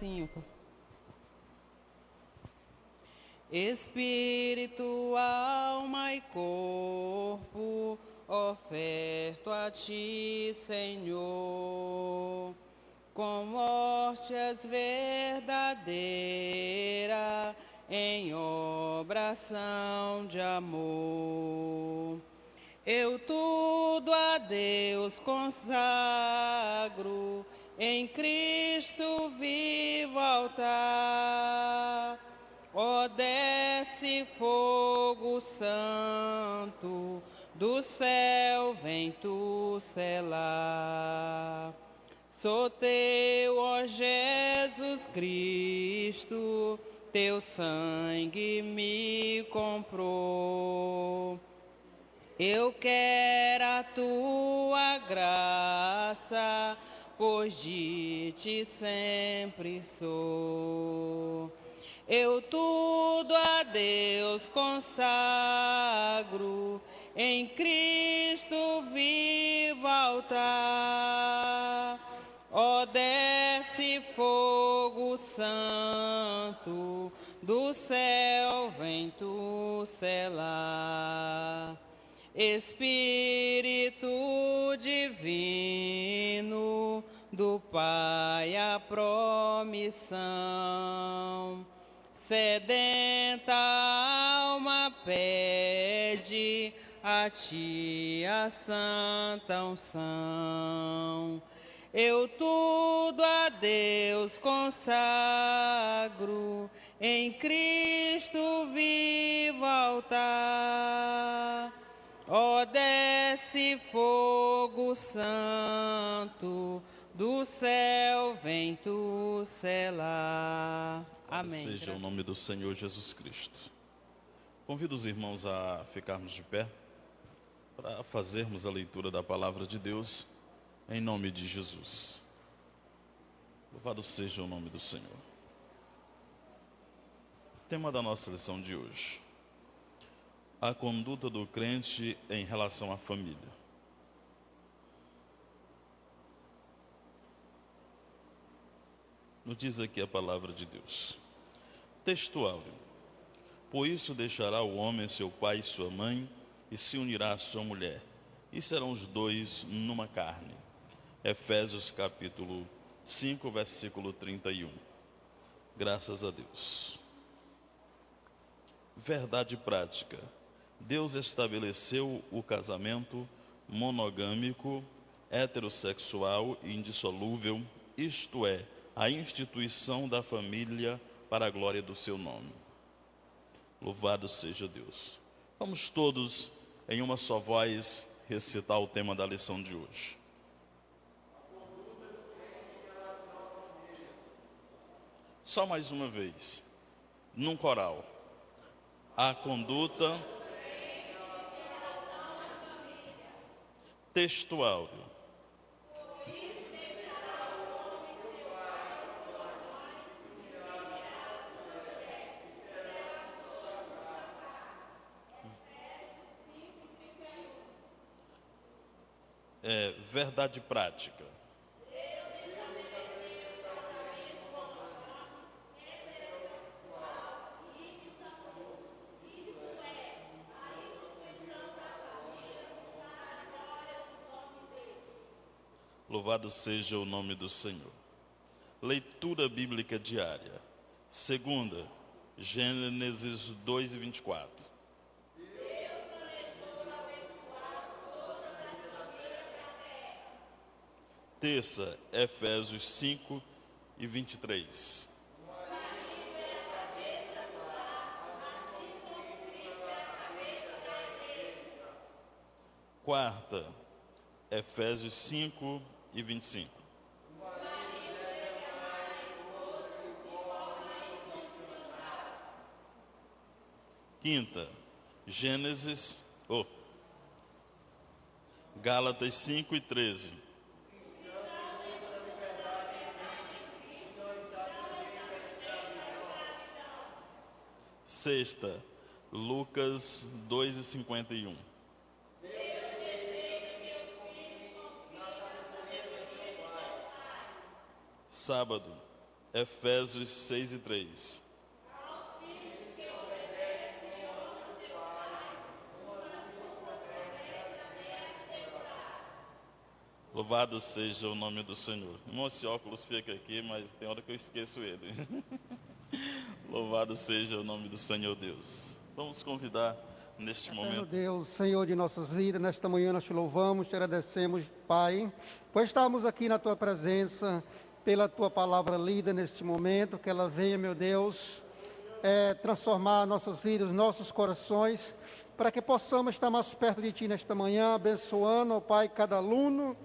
5. Espírito, alma e corpo, oferto a ti, Senhor, com hóstias verdadeira, em oração de amor. Eu tudo a Deus consagro, em Cristo vivo altar. Ó, desce fogo santo, do céu vem tu selar. Sou teu, ó Jesus Cristo, teu sangue me comprou. Eu quero a tua graça, pois de ti sempre sou. Eu tudo a Deus consagro, em Cristo vivo altar. Ó, desce fogo santo, do céu vem tu selar. Espírito divino, do Pai a promissão, sedenta alma pede a ti a santa unção. Eu tudo a Deus consagro, em Cristo vivo altar. Ó, desce fogo santo, do céu vem tu selar. Amém. Seja o nome do Senhor Jesus Cristo. Convido os irmãos a ficarmos de pé para fazermos a leitura da palavra de Deus em nome de Jesus. Louvado seja o nome do Senhor. Tema da nossa lição de hoje: a conduta do crente em relação à família. Nos diz aqui a palavra de Deus. Texto áureo: por isso deixará o homem seu pai e sua mãe, e se unirá à sua mulher, e serão os dois numa carne. Efésios capítulo 5, versículo 31. Graças a Deus. Verdade prática: Deus estabeleceu o casamento monogâmico, heterossexual e indissolúvel, isto é, a instituição da família para a glória do seu nome. Louvado seja Deus. Vamos todos, em uma só voz, recitar o tema da lição de hoje. Só mais uma vez, num coral. A conduta. Texto áureo: verdade prática. Louvado seja o nome do Senhor. Leitura bíblica diária. Segunda, Gênesis 2:24. Terça, Efésios 5:23. Quarta, Efésios 5:25. Quinta, Gálatas 5:13. Sexta, Lucas 2:51. Sábado, Efésios 6:3. Louvado seja o nome do Senhor. Irmão, esse óculos fica aqui, mas tem hora que eu esqueço ele. Louvado seja o nome do Senhor Deus. Vamos convidar neste momento. Deus, Senhor de nossas vidas, nesta manhã nós te louvamos, te agradecemos, Pai, pois estamos aqui na tua presença, pela tua palavra lida neste momento, que ela venha, meu Deus, transformar nossas vidas, nossos corações, para que possamos estar mais perto de ti nesta manhã, abençoando, ó Pai, cada aluno,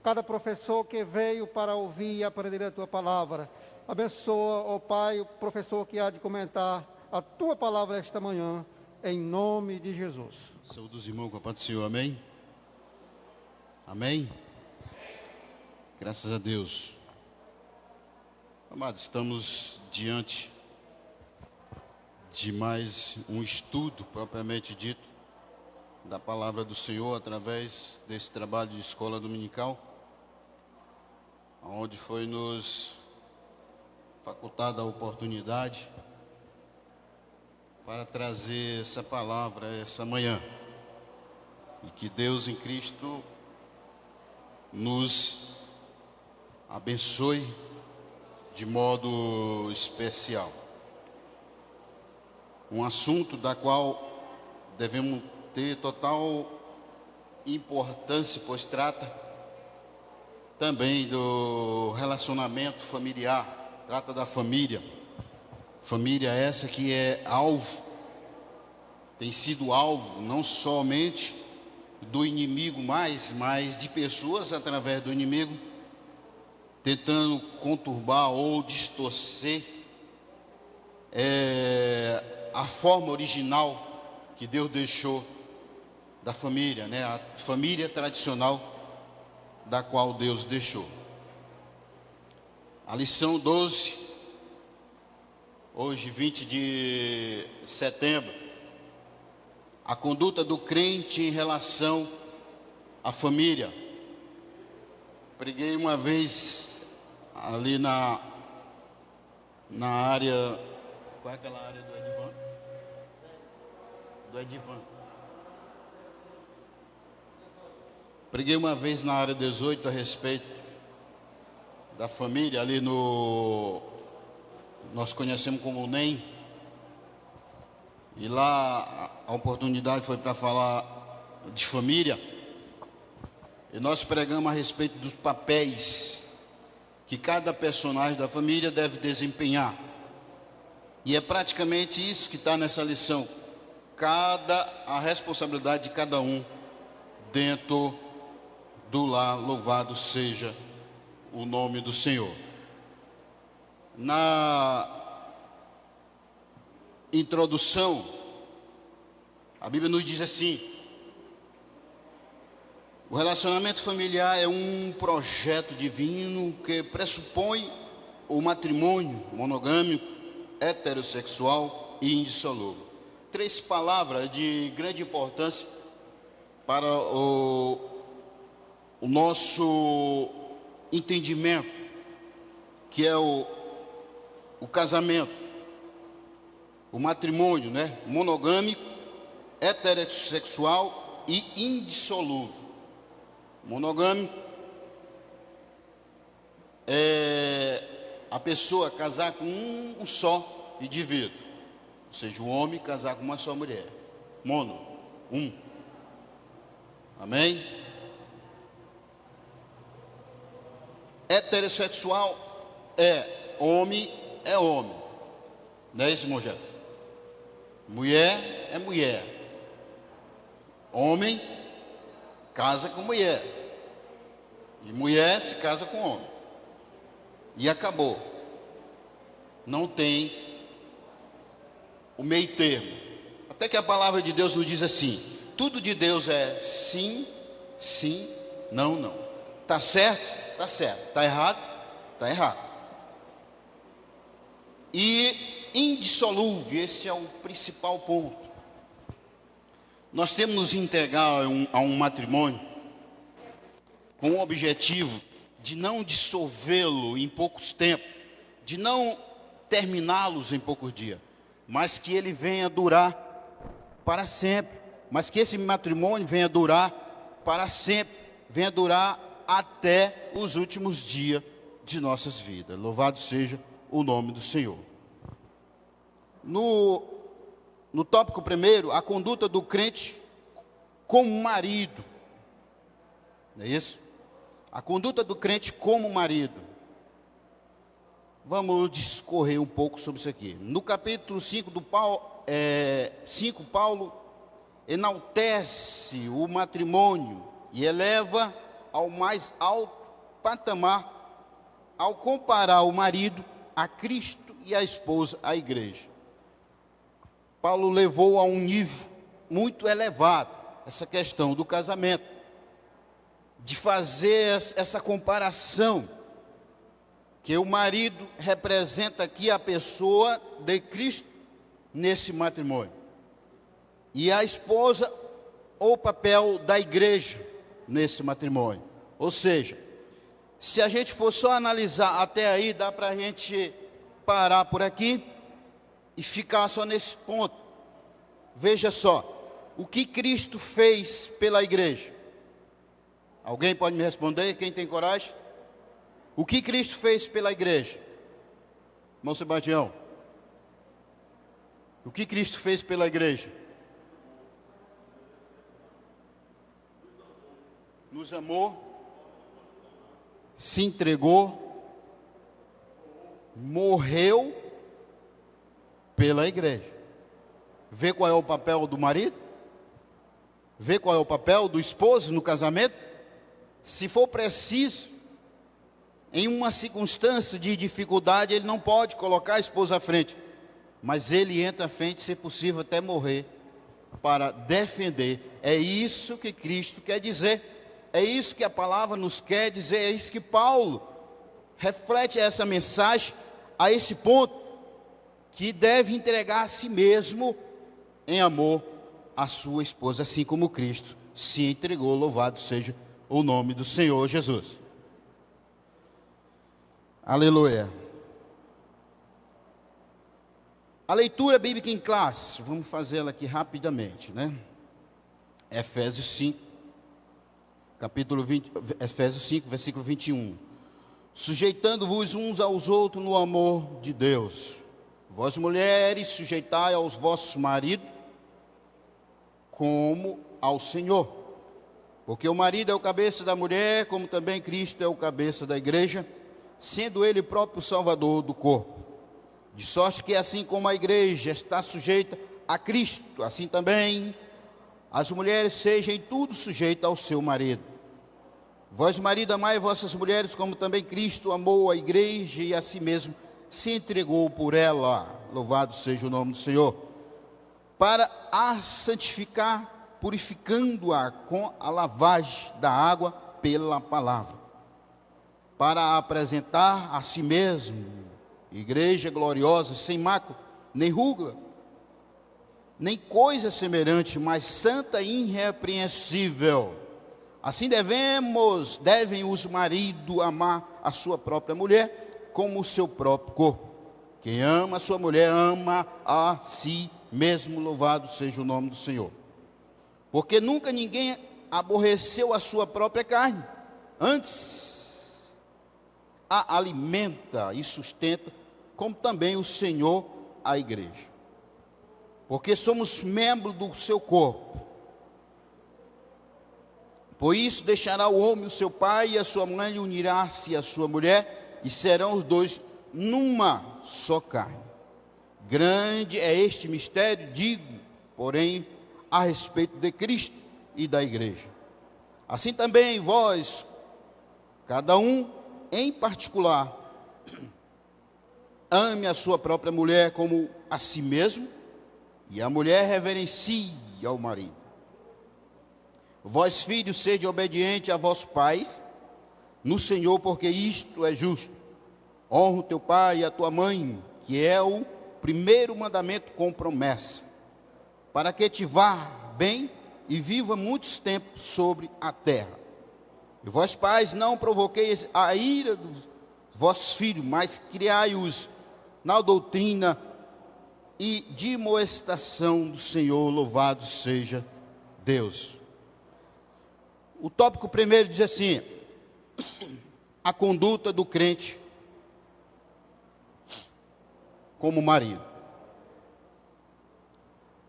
cada professor que veio para ouvir e aprender a tua palavra. Abençoa, ó Pai, o professor que há de comentar a tua palavra esta manhã, em nome de Jesus. Saúde os irmãos com a paz do Senhor, amém? Amém? Graças a Deus. Amados, estamos diante de mais um estudo, propriamente dito, da palavra do Senhor, através desse trabalho de escola dominical, onde foi nos facultada a oportunidade para trazer essa palavra essa manhã. E que Deus em Cristo nos abençoe de modo especial. Um assunto da qual devemos ter total importância, pois trata também do relacionamento familiar, trata da família. Família essa que é alvo, tem sido alvo não somente do inimigo mas de pessoas através do inimigo, tentando conturbar ou distorcer a forma original que Deus deixou da família, né? A família tradicional da qual Deus deixou. A lição 12, hoje 20 de setembro, a conduta do crente em relação à família. Preguei uma vez ali na área, qual é aquela área do Edivan? Do Edivan. Preguei uma vez na área 18 a respeito da família, ali nós conhecemos como NEM. E lá a oportunidade foi para falar de família. E nós pregamos a respeito dos papéis que cada personagem da família deve desempenhar. E é praticamente isso que está nessa lição. A responsabilidade de cada um dentro do lar, louvado seja o nome do Senhor. Na introdução, a Bíblia nos diz assim: o relacionamento familiar é um projeto divino que pressupõe o matrimônio monogâmico, heterossexual e indissolúvel. 3 palavras de grande importância para o nosso entendimento, que é o casamento, o matrimônio, né? Monogâmico, heterossexual e indissolúvel. Monogâmico é a pessoa casar com um só indivíduo, ou seja, o homem casar com uma só mulher. Mono, um. Amém? Heterossexual é homem, não é isso, irmão Jeff? Mulher é mulher. Homem casa com mulher. E mulher se casa com homem. E acabou. Não tem o meio termo. Até que a palavra de Deus nos diz assim: tudo de Deus é sim, sim, não, não. Está certo? Está certo. Está errado? Está errado. E indissolúvel, esse é o principal ponto. Nós temos nos entregar a um matrimônio com o objetivo de não dissolvê-lo em poucos tempos, de não terminá-los em poucos dias, mas que ele venha durar para sempre, mas que esse matrimônio venha durar para sempre, venha durar até os últimos dias de nossas vidas. Louvado seja o nome do Senhor. No tópico primeiro, a conduta do crente como marido. Não é isso? A conduta do crente como marido. Vamos discorrer um pouco sobre isso aqui. No capítulo 5 Paulo enaltece o matrimônio e eleva ao mais alto patamar ao comparar o marido a Cristo e a esposa à igreja. Paulo levou a um nível muito elevado essa questão do casamento, de fazer essa comparação, que o marido representa aqui a pessoa de Cristo nesse matrimônio, e a esposa o papel da igreja nesse matrimônio. Ou seja, se a gente for só analisar até aí, dá para a gente parar por aqui e ficar só nesse ponto. Veja só, o que Cristo fez pela igreja? Alguém pode me responder? Quem tem coragem? O que Cristo fez pela igreja? Irmão Sebastião, o que Cristo fez pela igreja? Nos amou, se entregou, morreu pela igreja. Vê qual é o papel do marido? Vê qual é o papel do esposo no casamento? Se for preciso, em uma circunstância de dificuldade, ele não pode colocar a esposa à frente, mas ele entra à frente, se possível, até morrer, para defender. É isso que Cristo quer dizer, é isso que a palavra nos quer dizer, é isso que Paulo reflete essa mensagem, a esse ponto, que deve entregar a si mesmo em amor à sua esposa, assim como Cristo se entregou. Louvado seja o nome do Senhor Jesus. Aleluia. A leitura bíblica em classe, vamos fazê-la aqui rapidamente, né? Efésios 5, Efésios 5, versículo 21. Sujeitando-vos uns aos outros no amor de Deus. Vós mulheres, sujeitai aos vossos maridos, como ao Senhor. Porque o marido é o cabeça da mulher, como também Cristo é o cabeça da igreja, sendo ele próprio Salvador do corpo. De sorte que assim como a igreja está sujeita a Cristo, assim também as mulheres sejam em tudo sujeitas ao seu marido. Vós, marido, amai vossas mulheres, como também Cristo amou a igreja e a si mesmo se entregou por ela. Louvado seja o nome do Senhor. Para a santificar, purificando-a com a lavagem da água pela palavra, para a apresentar a si mesmo, igreja gloriosa, sem mácula, nem ruga, nem coisa semelhante, mas santa e irrepreensível. Assim devem os maridos amar a sua própria mulher, como o seu próprio corpo. Quem ama a sua mulher, ama a si mesmo. Louvado seja o nome do Senhor. Porque nunca ninguém aborreceu a sua própria carne, antes a alimenta e sustenta, como também o Senhor a igreja. Porque somos membros do seu corpo. Por isso deixará o homem o seu pai e a sua mãe, e unirá-se à sua mulher, e serão os dois numa só carne. Grande é este mistério, digo, porém, a respeito de Cristo e da igreja. Assim também vós, cada um em particular, ame a sua própria mulher como a si mesmo, e a mulher reverencie ao marido. Vós, filhos, sede obedientes a vossos pais, no Senhor, porque isto é justo. Honra o teu pai e a tua mãe, que é o primeiro mandamento com promessa, para que te vá bem e viva muitos tempos sobre a terra. E vós, pais, não provoqueis a ira dos vossos filhos, mas criai-os na doutrina e demoestação do Senhor, louvado seja Deus. O tópico primeiro diz assim: a conduta do crente como marido.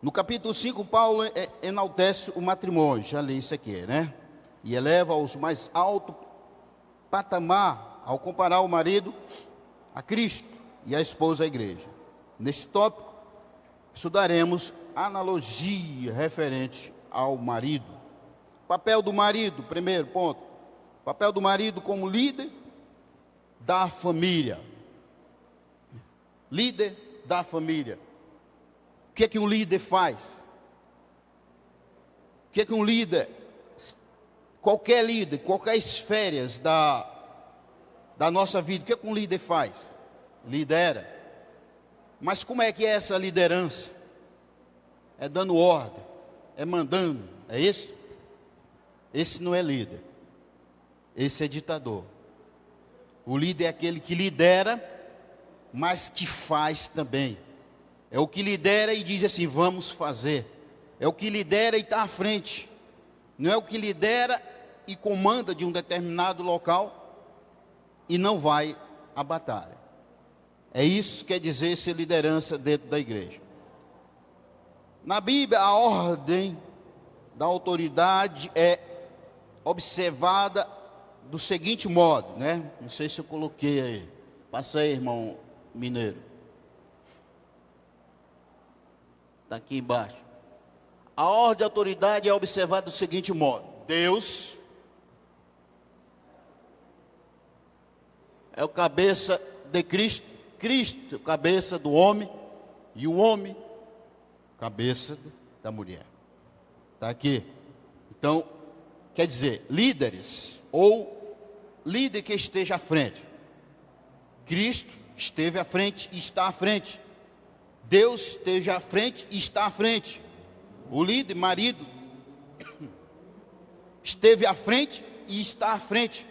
No capítulo 5, Paulo enaltece o matrimônio, já li isso aqui, né? E eleva aos mais alto patamar, ao comparar o marido a Cristo e a esposa à igreja. Neste tópico, estudaremos analogia referente ao marido. Papel do marido, primeiro ponto. Papel do marido como líder da família. Líder da família. O que é que um líder faz? O que é que um líder, qualquer esferas da nossa vida, o que é que um líder faz? Lidera. Mas como é que é essa liderança? É dando ordem, é mandando, é isso? Esse não é líder, esse é ditador. O líder é aquele que lidera, mas que faz também. É o que lidera e diz assim, vamos fazer. É o que lidera e está à frente. Não é o que lidera e comanda de um determinado local e não vai à batalha. É isso que quer dizer ser liderança dentro da igreja. Na Bíblia, a ordem da autoridade é observada do seguinte modo, né? Não sei se eu coloquei aí. Passa aí, irmão Mineiro. Está aqui embaixo. A ordem da autoridade é observada do seguinte modo: Deus é o cabeça de Cristo, Cristo é o cabeça do homem, e o homem, cabeça da mulher. Está aqui. Então, quer dizer, líderes, ou líder que esteja à frente. Cristo esteve à frente e está à frente. Deus esteve à frente e está à frente. O líder, marido, esteve à frente e está à frente.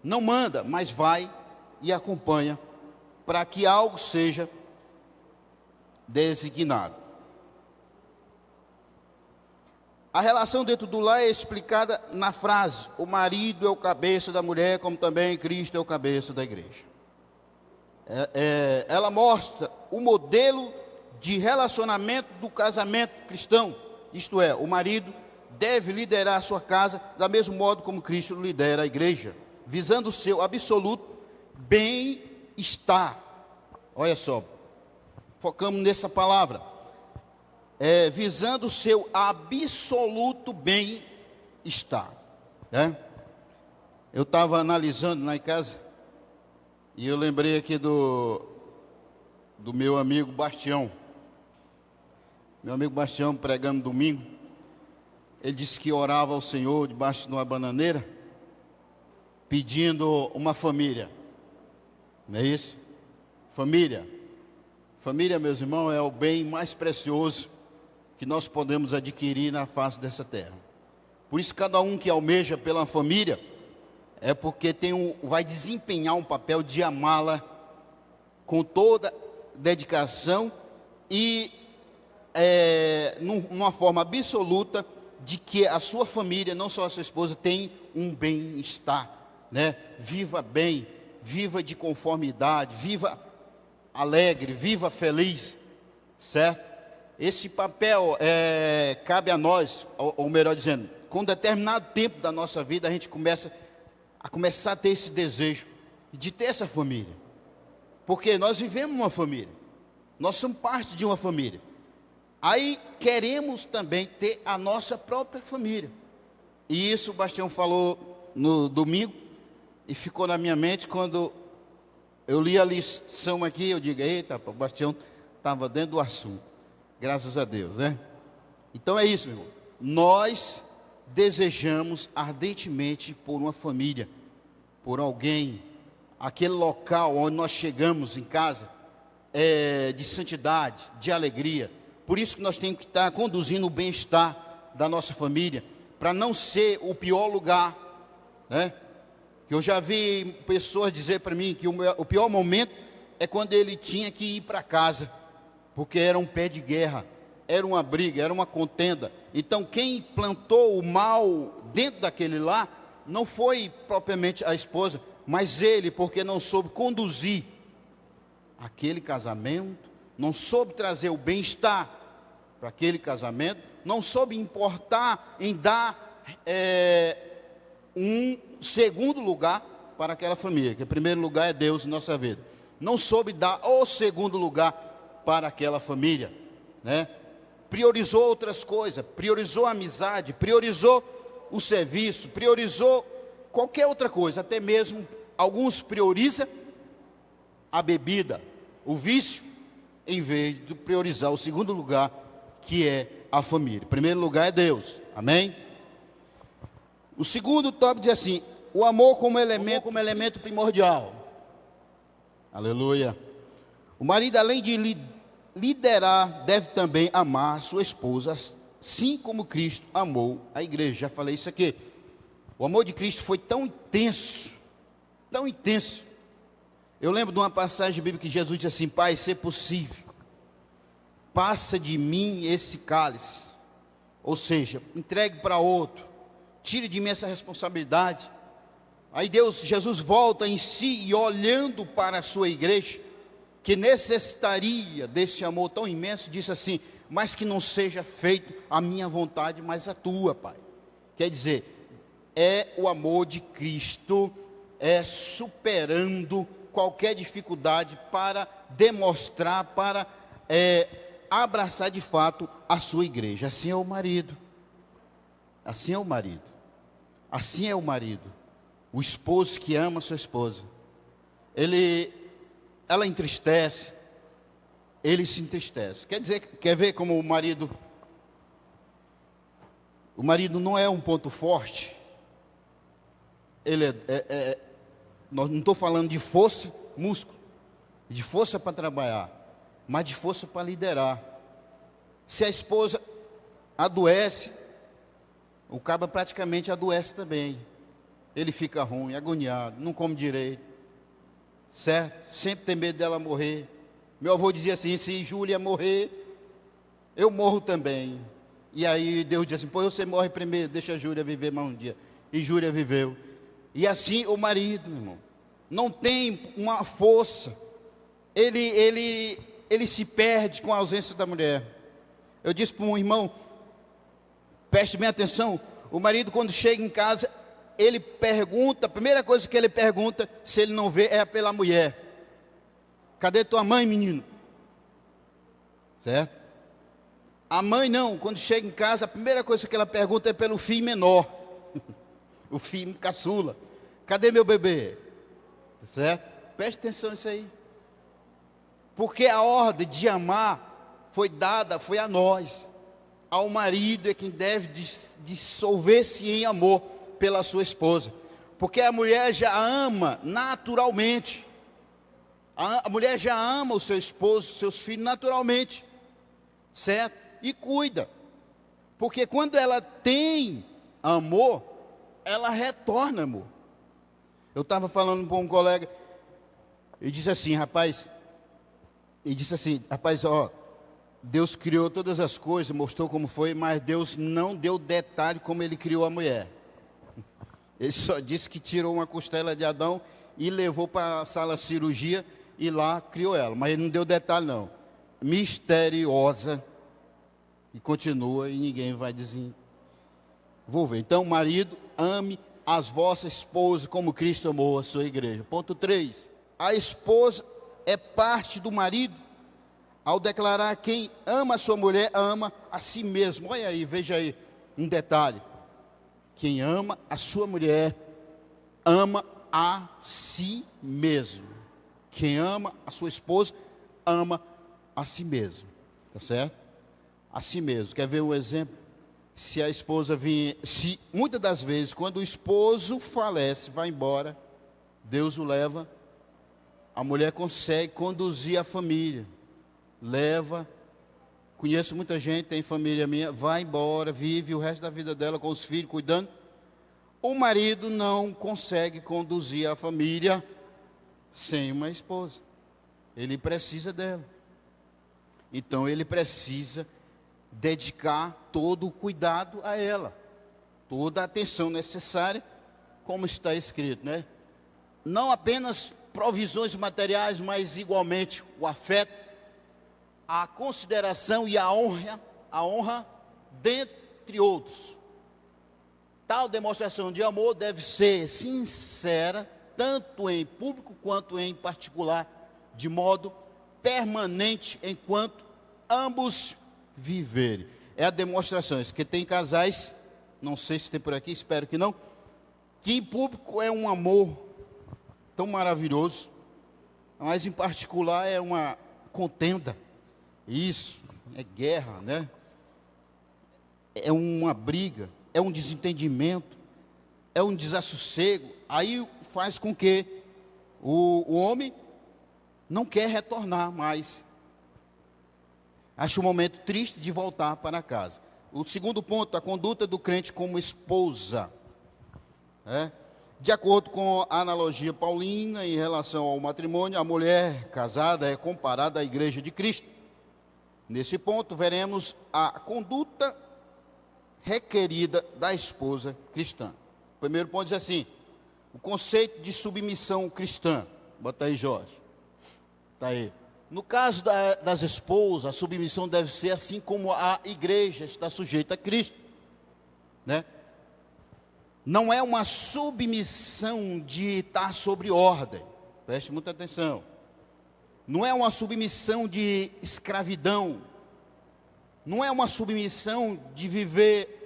Não manda, mas vai e acompanha para que algo seja designado. A relação dentro do lar é explicada na frase: o marido é o cabeça da mulher, como também Cristo é o cabeça da igreja. Ela mostra o modelo de relacionamento do casamento cristão. Isto é, o marido deve liderar a sua casa da mesmo modo como Cristo lidera a igreja, visando o seu absoluto bem-estar. Olha só, focamos nessa palavra. Visando o seu absoluto bem-estar, né? Eu estava analisando lá em casa e eu lembrei aqui do meu amigo Bastião. Meu amigo Bastião, pregando domingo, ele disse que orava ao Senhor debaixo de uma bananeira, pedindo uma família. Não é isso? Família, meus irmãos, é o bem mais precioso que nós podemos adquirir na face dessa terra. Por isso, cada um que almeja pela família é porque vai desempenhar um papel de amá-la com toda dedicação e numa forma absoluta de que a sua família, não só a sua esposa, tem um bem-estar, né? Viva bem, viva de conformidade, viva alegre, viva feliz, certo? Esse papel cabe a nós, ou melhor dizendo, com determinado tempo da nossa vida, a gente começa a ter esse desejo de ter essa família. Porque nós vivemos uma família, nós somos parte de uma família. Aí queremos também ter a nossa própria família. E isso o Bastião falou no domingo, e ficou na minha mente quando eu li a lição aqui. Eu digo, eita, o Bastião estava dentro do assunto. Graças a Deus, né? Então é isso, meu irmão. Nós desejamos ardentemente por uma família, por alguém, aquele local onde nós chegamos em casa, de santidade, de alegria. Por isso que nós temos que estar conduzindo o bem-estar da nossa família, para não ser o pior lugar, né? Que eu já vi pessoas dizer para mim que o pior momento é quando ele tinha que ir para casa, porque era um pé de guerra, era uma briga, era uma contenda. Então quem plantou o mal dentro daquele lar não foi propriamente a esposa, mas ele, porque não soube conduzir aquele casamento, não soube trazer o bem-estar para aquele casamento, não soube importar em dar um segundo lugar para aquela família, que o primeiro lugar é Deus em nossa vida. Não soube dar o segundo lugar para aquela família, né? Priorizou outras coisas, priorizou a amizade, priorizou o serviço, priorizou qualquer outra coisa, até mesmo alguns priorizam a bebida, o vício, em vez de priorizar o segundo lugar, que é a família. O primeiro lugar é Deus, amém? O segundo tópico diz assim: o amor como elemento primordial. Aleluia. O marido, além de liderar, deve também amar sua esposa, assim como Cristo amou a igreja. Já falei isso aqui. O amor de Cristo foi tão intenso, tão intenso. Eu lembro de uma passagem bíblica que Jesus disse assim: Pai, se possível, passa de mim esse cálice. Ou seja, entregue para outro, tire de mim essa responsabilidade. Aí Jesus volta em si e olhando para a sua igreja, que necessitaria desse amor tão imenso, disse assim: mas que não seja feito a minha vontade, mas a tua, Pai. Quer dizer, é o amor de Cristo, superando qualquer dificuldade para demonstrar, para abraçar de fato a sua igreja. Assim é o marido, assim é o marido, assim é o marido, o esposo que ama a sua esposa. Ela entristece, ele se entristece. Quer ver como o marido não é um ponto forte. Ele não estou falando de força, músculo, de força para trabalhar, mas de força para liderar. Se a esposa adoece, o cabo praticamente adoece também. Ele fica ruim, agoniado, não come direito, certo? Sempre tem medo dela morrer. Meu avô dizia assim: se Júlia morrer, eu morro também. E aí Deus disse assim: você morre primeiro, deixa a Júlia viver mais um dia. E Júlia viveu. E assim o marido, meu irmão, não tem uma força, ele se perde com a ausência da mulher. Eu disse para um irmão, preste bem atenção, o marido quando chega em casa, ele pergunta, a primeira coisa que ele pergunta, se ele não vê, é pela mulher. Cadê tua mãe, menino? Certo? A mãe não, quando chega em casa, a primeira coisa que ela pergunta é pelo filho menor. O filho caçula. Cadê meu bebê? Certo? Preste atenção nisso aí. Porque a ordem de amar foi dada, foi a nós. Ao marido é quem deve dissolver-se em amor pela sua esposa. Porque a mulher já ama naturalmente. A mulher já ama o seu esposo, seus filhos naturalmente. Certo? E cuida. Porque quando ela tem amor, ela retorna amor. Eu estava falando com um colega e disse assim, rapaz, ó, Deus criou todas as coisas, mostrou como foi, mas Deus não deu detalhe como ele criou a mulher. Ele só disse que tirou uma costela de Adão e levou para a sala de cirurgia e lá criou ela, mas ele não deu detalhe não. Misteriosa, e continua e ninguém vai desenvolver. Então, marido, ame as vossas esposas como Cristo amou a sua igreja. Ponto 3. A esposa é parte do marido ao declarar: quem ama a sua mulher, ama a si mesmo. Olha aí, veja aí um detalhe. Quem ama a sua mulher, ama a si mesmo. Quem ama a sua esposa, ama a si mesmo. Tá certo? A si mesmo. Quer ver um exemplo? Se a esposa muitas das vezes, quando o esposo falece, vai embora, Deus o leva, a mulher consegue conduzir a família, leva. Conheço muita gente, tem família minha, vai embora, vive o resto da vida dela com os filhos, cuidando. O marido não consegue conduzir a família sem uma esposa. Ele precisa dela. Então ele precisa dedicar todo o cuidado a ela, toda a atenção necessária, como está escrito, né? Não apenas provisões materiais, mas igualmente o afeto, a consideração e a honra, dentre outros. Tal demonstração de amor deve ser sincera, tanto em público quanto em particular, de modo permanente, enquanto ambos viverem. É a demonstração, que tem casais, não sei se tem por aqui, espero que não, que em público é um amor tão maravilhoso, mas em particular é uma contenda. Isso, é guerra, né? É uma briga, é um desentendimento, é um desassossego. Aí faz com que o homem não quer retornar mais. Acha um momento triste de voltar para casa. O segundo ponto, a conduta do crente como esposa. De acordo com a analogia paulina em relação ao matrimônio, a mulher casada é comparada à igreja de Cristo. Nesse ponto, veremos a conduta requerida da esposa cristã. O primeiro ponto diz assim: o conceito de submissão cristã. Bota aí, Jorge. Está aí. No caso das esposas, a submissão deve ser assim como a igreja está sujeita a Cristo, né? Não é uma submissão de estar sobre ordem, preste muita atenção. Não é uma submissão de escravidão, não é uma submissão de viver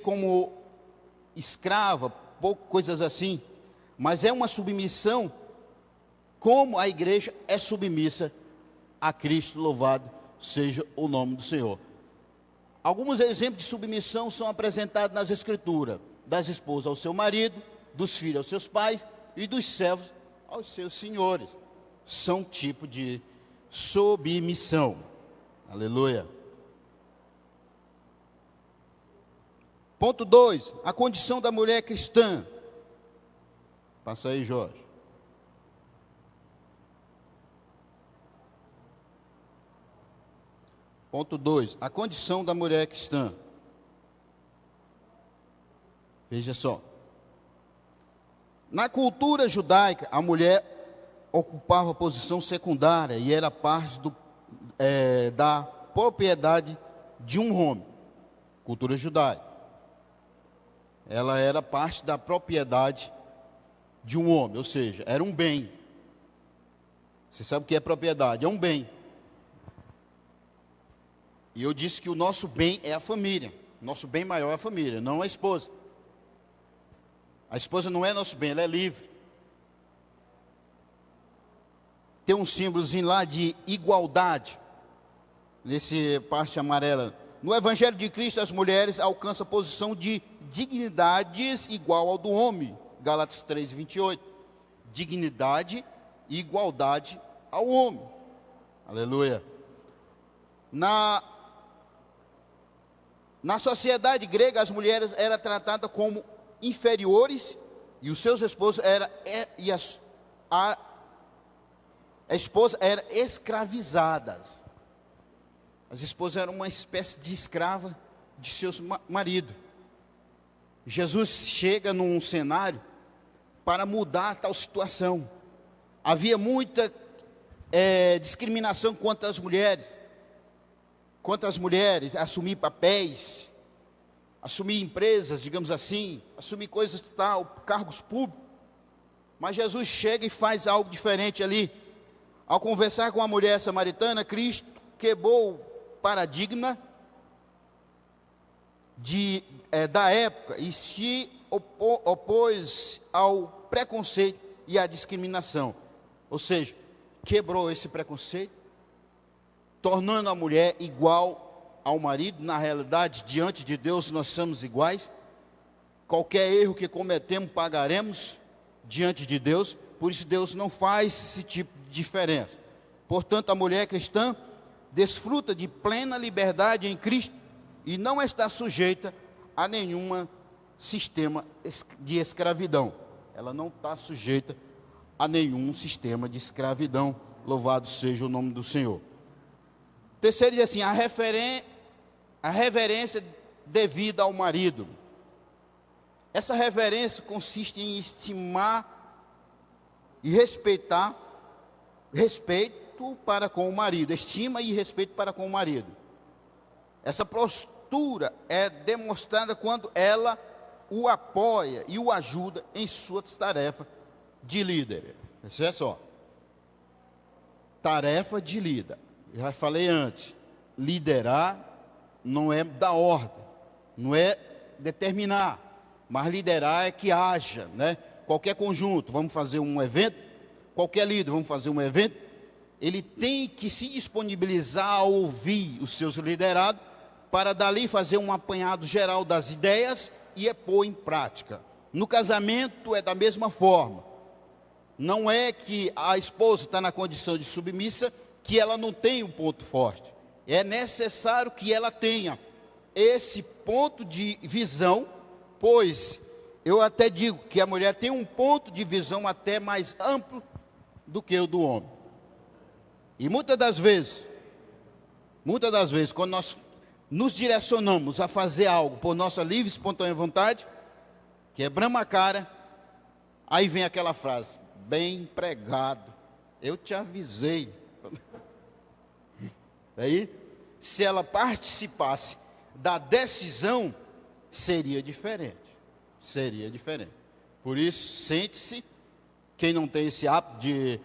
como escrava, coisas assim, mas é uma submissão como a igreja é submissa a Cristo, louvado seja o nome do Senhor. Alguns exemplos de submissão são apresentados nas Escrituras: das esposas ao seu marido, dos filhos aos seus pais e dos servos aos seus senhores. São tipo de submissão. Aleluia. Ponto 2, a condição da mulher cristã. Passa aí, Jorge. Ponto 2, a condição da mulher cristã. Veja só. Na cultura judaica, a mulher ocupava posição secundária e era parte da propriedade de um homem. Cultura judaica. Ela era parte da propriedade de um homem, ou seja, era um bem. Você sabe o que é propriedade? É um bem. E eu disse que o nosso bem é a família. Nosso bem maior é a família, não a esposa. A esposa não é nosso bem, ela é livre. Tem um símbolozinho lá de igualdade, nesse parte amarela. No Evangelho de Cristo, as mulheres alcançam a posição de dignidades igual ao do homem. Gálatas 3, 28. Dignidade e igualdade ao homem. Aleluia. Na sociedade grega, as mulheres eram tratadas como inferiores e os seus esposos a esposa era escravizadas. As esposas eram uma espécie de escrava de seus maridos. Jesus chega num cenário para mudar tal situação. Havia muita discriminação contra as mulheres. Assumir papéis, assumir empresas, digamos assim, assumir coisas tal, cargos públicos. Mas Jesus chega e faz algo diferente ali. Ao conversar com a mulher samaritana, Cristo quebrou o paradigma da época e se opôs ao preconceito e à discriminação. Ou seja, quebrou esse preconceito, tornando a mulher igual ao marido. Na realidade, diante de Deus, nós somos iguais. Qualquer erro que cometemos, pagaremos diante de Deus. Por isso, Deus não faz esse tipo de diferença. Portanto, a mulher cristã desfruta de plena liberdade em Cristo e não está sujeita a nenhum sistema de escravidão. Ela não está sujeita a nenhum sistema de escravidão. Louvado seja o nome do Senhor. Terceiro diz assim, a reverência devida ao marido. Essa reverência consiste em estimar e respeitar, respeito para com o marido, estima e respeito para com o marido. Essa postura é demonstrada quando ela o apoia e o ajuda em suas tarefas de líder. Isso é só. Tarefa de líder. Já falei antes, liderar não é dar ordem, não é determinar, mas liderar é que haja, né? Qualquer conjunto, vamos fazer um evento, qualquer líder, vamos fazer um evento, ele tem que se disponibilizar a ouvir os seus liderados, para dali fazer um apanhado geral das ideias e pôr em prática. No casamento é da mesma forma. Não é que a esposa está na condição de submissa, que ela não tem um ponto forte. É necessário que ela tenha esse ponto de visão, pois eu até digo que a mulher tem um ponto de visão até mais amplo do que o do homem. E muitas das vezes, quando nós nos direcionamos a fazer algo por nossa livre e espontânea vontade, quebramos a cara, aí vem aquela frase, bem pregado, eu te avisei. Aí, se ela participasse da decisão, seria diferente. Por isso, sente-se, quem não tem esse hábito de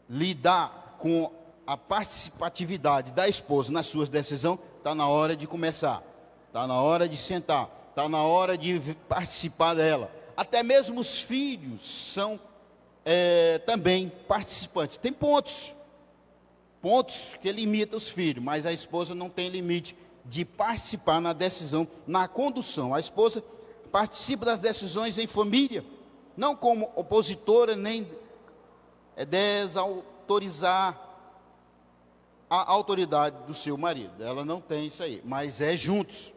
lidar com a participatividade da esposa nas suas decisões, está na hora de começar, está na hora de sentar, está na hora de participar dela. Até mesmo os filhos são também participantes. Tem pontos que limitam os filhos, mas a esposa não tem limite de participar na decisão, na condução. A esposa participa das decisões em família, não como opositora, nem desautorizar a autoridade do seu marido. Ela não tem isso aí, mas é juntos.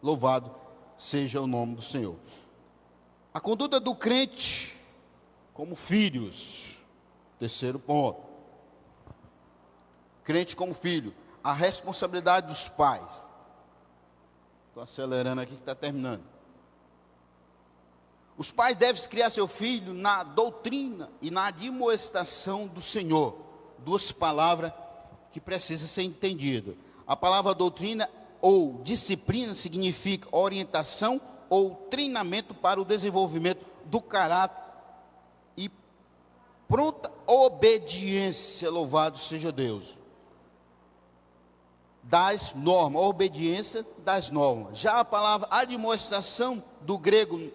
Louvado seja o nome do Senhor. A conduta do crente como filhos. Terceiro ponto. Crente como filho. A responsabilidade dos pais. Estou acelerando aqui que está terminando. Os pais devem criar seu filho na doutrina e na admoestação do Senhor. Duas palavras que precisam ser entendidas. A palavra doutrina ou disciplina significa orientação ou treinamento para o desenvolvimento do caráter e pronta obediência, louvado seja Deus. Das normas, obediência das normas. Já a palavra admoestação, do grego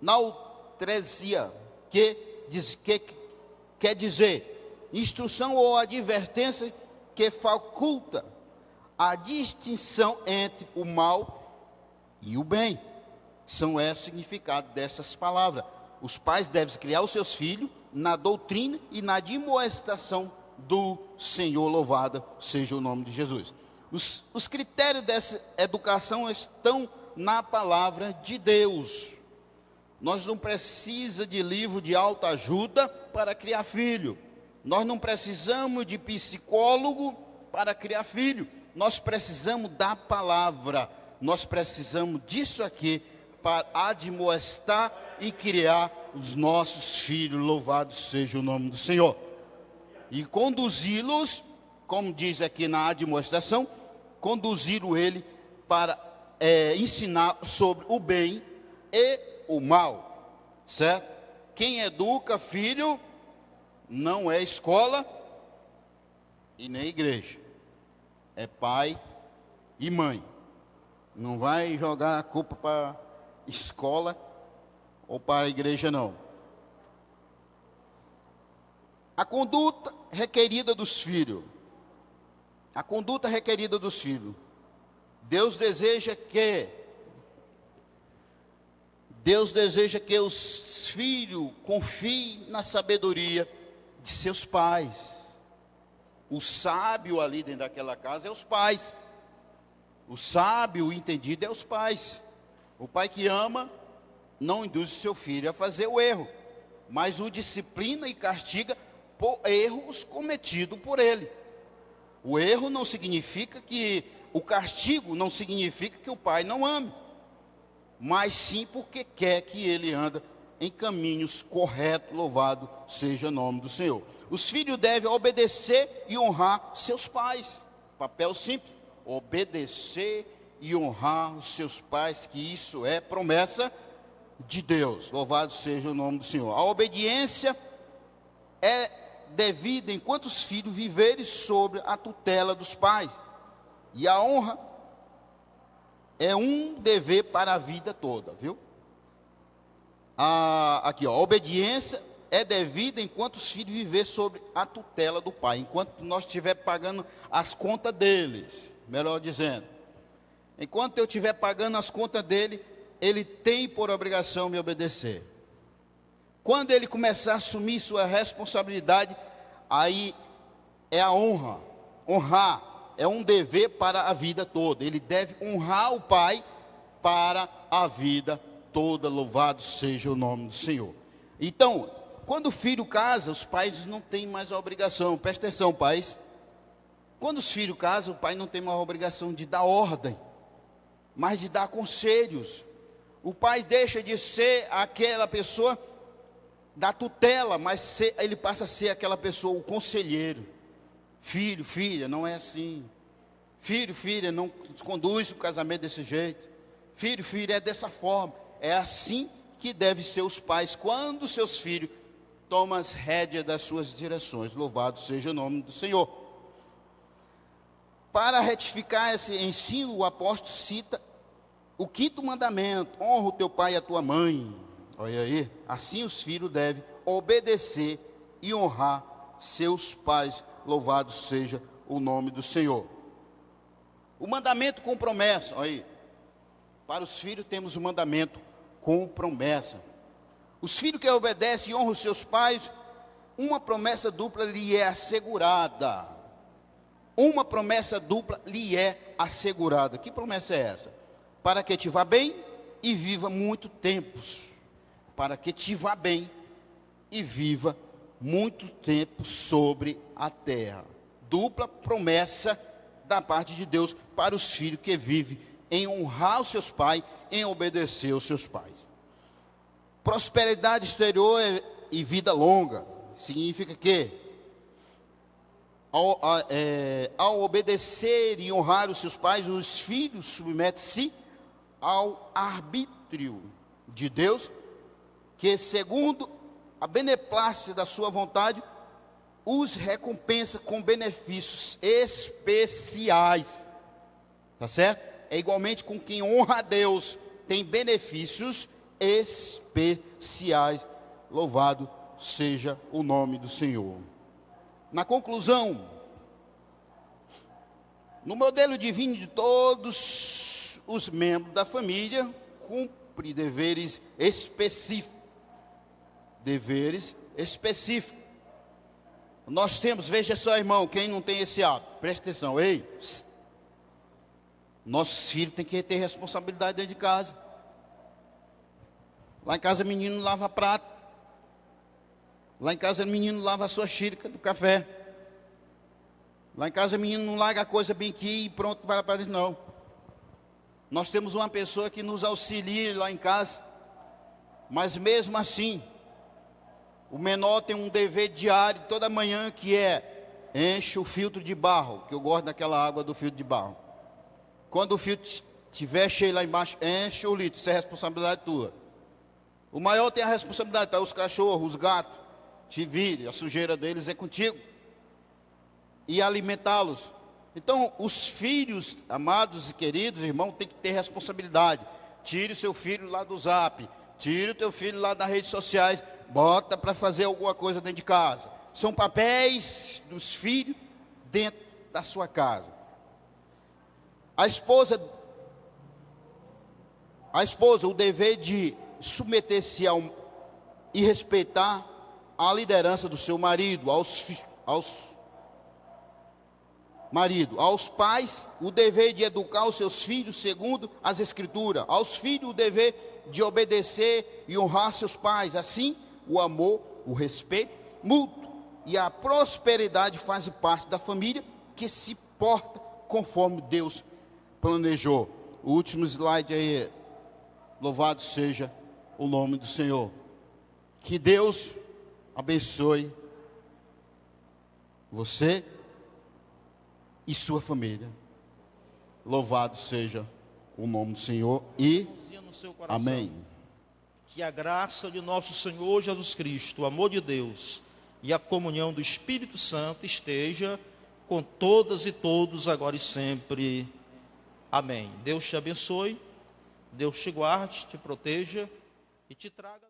nautresia, que quer dizer instrução ou advertência que faculta a distinção entre o mal e o bem. São esse o significado dessas palavras. Os pais devem criar os seus filhos na doutrina e na admoestação do Senhor, louvado seja o nome de Jesus. Os critérios dessa educação estão na palavra de Deus. Nós não precisamos de livro de autoajuda para criar filho. Nós não precisamos de psicólogo para criar filho. Nós precisamos da palavra. Nós precisamos disso aqui para admoestar e criar os nossos filhos. Louvado seja o nome do Senhor. E conduzi-los, como diz aqui na admoestação, conduziram ele para ensinar sobre o bem e o mal, certo? Quem educa filho não é escola e nem igreja, é pai e mãe. Não vai jogar a culpa para escola ou para a igreja, não. A conduta requerida dos filhos. A conduta requerida dos filhos. Deus deseja que os filhos confiem na sabedoria de seus pais. O sábio ali dentro daquela casa é os pais. O sábio, o entendido é os pais. O pai que ama não induz o seu filho a fazer o erro, mas o disciplina e castiga por erros cometidos por ele. O erro não significa que, o castigo não significa que o pai não ame, mas sim porque quer que ele ande em caminhos corretos, louvado seja o nome do Senhor. Os filhos devem obedecer e honrar seus pais. Papel simples, obedecer e honrar os seus pais, que isso é promessa de Deus. Louvado seja o nome do Senhor. A obediência é devida enquanto os filhos viverem sobre a tutela dos pais. E a honra é um dever para a vida toda, viu? Aqui, ó, a obediência é devida enquanto os filhos viver sobre a tutela do pai, enquanto nós estiver pagando as contas deles, melhor dizendo. Enquanto eu estiver pagando as contas dele, ele tem por obrigação me obedecer. Quando ele começar a assumir sua responsabilidade, aí é a honra. Honrar é um dever para a vida toda. Ele deve honrar o pai para a vida toda. Louvado seja o nome do Senhor. Então, quando o filho casa, os pais não têm mais a obrigação. Presta atenção, pais. Quando os filhos casam, o pai não tem mais a obrigação de dar ordem, mas de dar conselhos. O pai deixa de ser aquela pessoa da tutela, mas ele passa a ser aquela pessoa, o conselheiro. Filho, filha, não é assim. Filho, filha, não conduz o casamento desse jeito. Filho, filha, é dessa forma. É assim que devem ser os pais quando seus filhos tomam as rédeas das suas direções. Louvado seja o nome do Senhor. Para retificar esse ensino, o apóstolo cita o 5º mandamento: honra o teu pai e a tua mãe. Olha aí, assim os filhos devem obedecer e honrar seus pais. Louvado seja o nome do Senhor. O mandamento com promessa, olha aí. Para os filhos temos o mandamento com promessa. Os filhos que obedecem e honram os seus pais, uma promessa dupla lhe é assegurada. Uma promessa dupla lhe é assegurada. Que promessa é essa? Para que te vá bem e viva muito tempos. Para que te vá bem e viva muito tempo sobre a terra. Dupla promessa da parte de Deus para os filhos que vivem em honrar os seus pais, em obedecer aos seus pais. Prosperidade exterior e vida longa significa que ao obedecer e honrar os seus pais, os filhos submetem-se ao arbítrio de Deus, que segundo a beneplácito da sua vontade, os recompensa com benefícios especiais. Tá certo? É igualmente com quem honra a Deus, tem benefícios especiais. Louvado seja o nome do Senhor. Na conclusão, no modelo divino de todos os membros da família, cumpre deveres específicos. Deveres específicos. Nós temos, veja só, irmão, quem não tem esse hábito, presta atenção, ei, nossos filhos têm que ter responsabilidade dentro de casa. Lá em casa, menino lava prato. Lá em casa, menino lava a sua xícara do café. Lá em casa, menino não larga a coisa bem aqui e pronto, vai lá para dentro, não. Nós temos uma pessoa que nos auxilia lá em casa, mas mesmo assim, o menor tem um dever diário toda manhã, que é enche o filtro de barro, que eu gosto daquela água do filtro de barro. Quando o filtro estiver cheio lá embaixo, enche o litro, isso é responsabilidade tua. O maior tem a responsabilidade, tá? Os cachorros, os gatos, te vire, a sujeira deles é contigo. E alimentá-los. Então, os filhos, amados e queridos irmãos, tem que ter responsabilidade. Tire o seu filho lá do Zap, tire o teu filho lá das redes sociais, bota para fazer alguma coisa dentro de casa. São papéis dos filhos dentro da sua casa. A esposa, o dever de submeter-se e respeitar a liderança do seu marido, marido. Aos pais, o dever de educar os seus filhos segundo as Escrituras. Aos filhos, o dever de obedecer e honrar seus pais. Assim, o amor, o respeito mútuo e a prosperidade fazem parte da família que se porta conforme Deus planejou. O último slide aí, louvado seja o nome do Senhor. Que Deus abençoe você e sua família. Louvado seja o nome do Senhor e No seu coração. amém. Que a graça de nosso Senhor Jesus Cristo, o amor de Deus e a comunhão do Espírito Santo esteja com todas e todos agora e sempre. Amém. Deus te abençoe, Deus te guarde, te proteja e te traga